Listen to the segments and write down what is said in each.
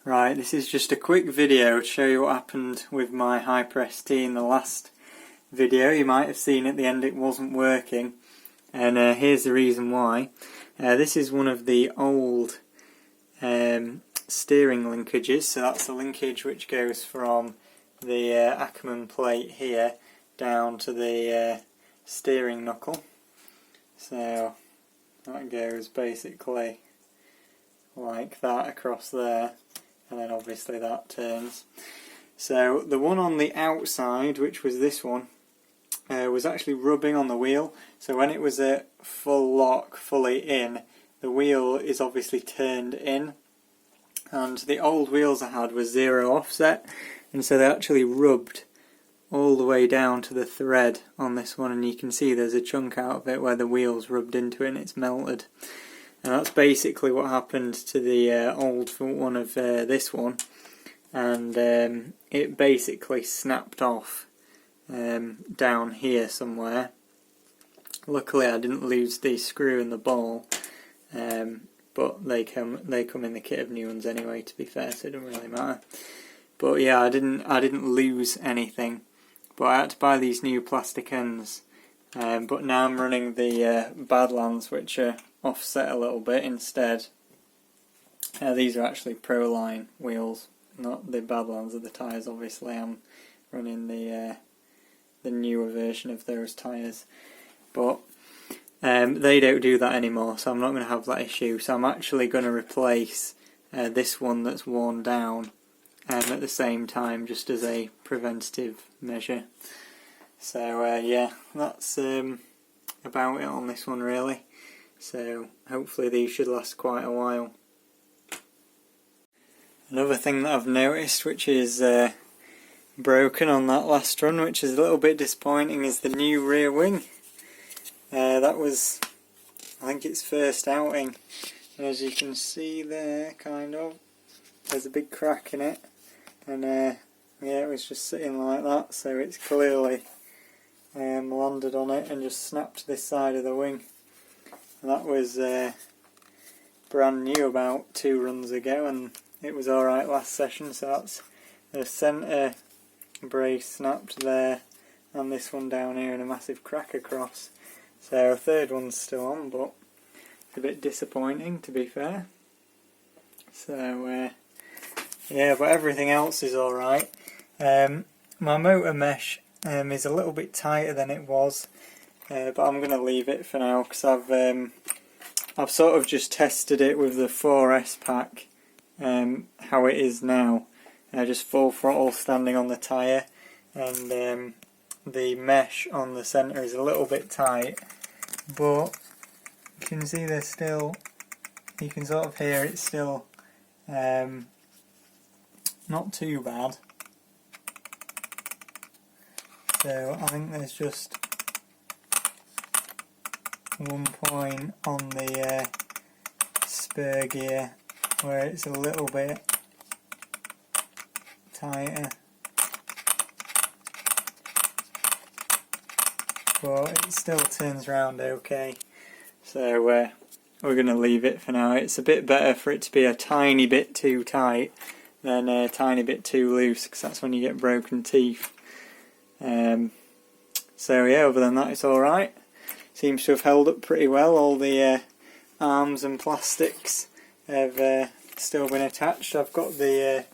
Right, this is just a quick video to show you what happened with my Hyper-ST in the last video. You might have seen at the end it wasn't working, and here's the reason why. This is one of the old steering linkages, so that's the linkage which goes from the Ackerman plate here down to the steering knuckle. So that goes basically like that across there, and then obviously that turns. So the one on the outside, which was this one, was actually rubbing on the wheel, so when it was at full lock, fully in, the wheel is obviously turned in, and the old wheels I had was zero offset, and so they actually rubbed all the way down to the thread on this one, and you can see there's a chunk out of it where the wheels rubbed into it and it's melted. And that's basically what happened to the old one of this one, and it basically snapped off down here somewhere. Luckily I didn't lose the screw and the ball, but they come in the kit of new ones anyway, to be fair, so it doesn't really matter. But yeah, I didn't lose anything, but I had to buy these new plastic ends. But now I'm running the Badlands, which are offset a little bit instead. These are actually Proline wheels, not the Badlands of the tyres. Obviously I'm running the newer version of those tyres, but they don't do that anymore, so I'm not going to have that issue. So I'm actually going to replace this one that's worn down at the same time, just as a preventative measure. So yeah, that's about it on this one really. So hopefully these should last quite a while. Another thing that I've noticed, which is broken on that last run, which is a little bit disappointing, is the new rear wing. That was, I think, its first outing, and as you can see there, kind of, there's a big crack in it, and yeah, it was just sitting like that, so it's clearly landed on it and just snapped this side of the wing. And that was brand new about 2 runs ago, and it was alright last session. So that's the centre brace snapped there, and this one down here, and a massive crack across. So a third one's still on, but it's a bit disappointing, to be fair. So yeah, but everything else is alright. My motor mesh is a little bit tighter than it was, but I'm going to leave it for now, because I've sort of just tested it with the 4S pack, how it is now, just full throttle standing on the tyre, and the mesh on the centre is a little bit tight, but you can see there's still, you can sort of hear it's still not too bad. So I think there's just one point on the spur gear where it's a little bit tighter, but it still turns around okay. So we're going to leave it for now. It's a bit better for it to be a tiny bit too tight than a tiny bit too loose, because that's when you get broken teeth. So yeah, other than that it's alright. Seems to have held up pretty well. All the arms and plastics have still been attached. I've got the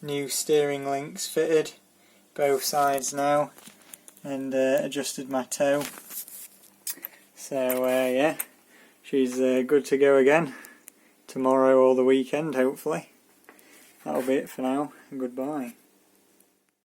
new steering links fitted both sides now, and adjusted my toe. So yeah, she's good to go again tomorrow or the weekend hopefully. That'll be it for now, and goodbye.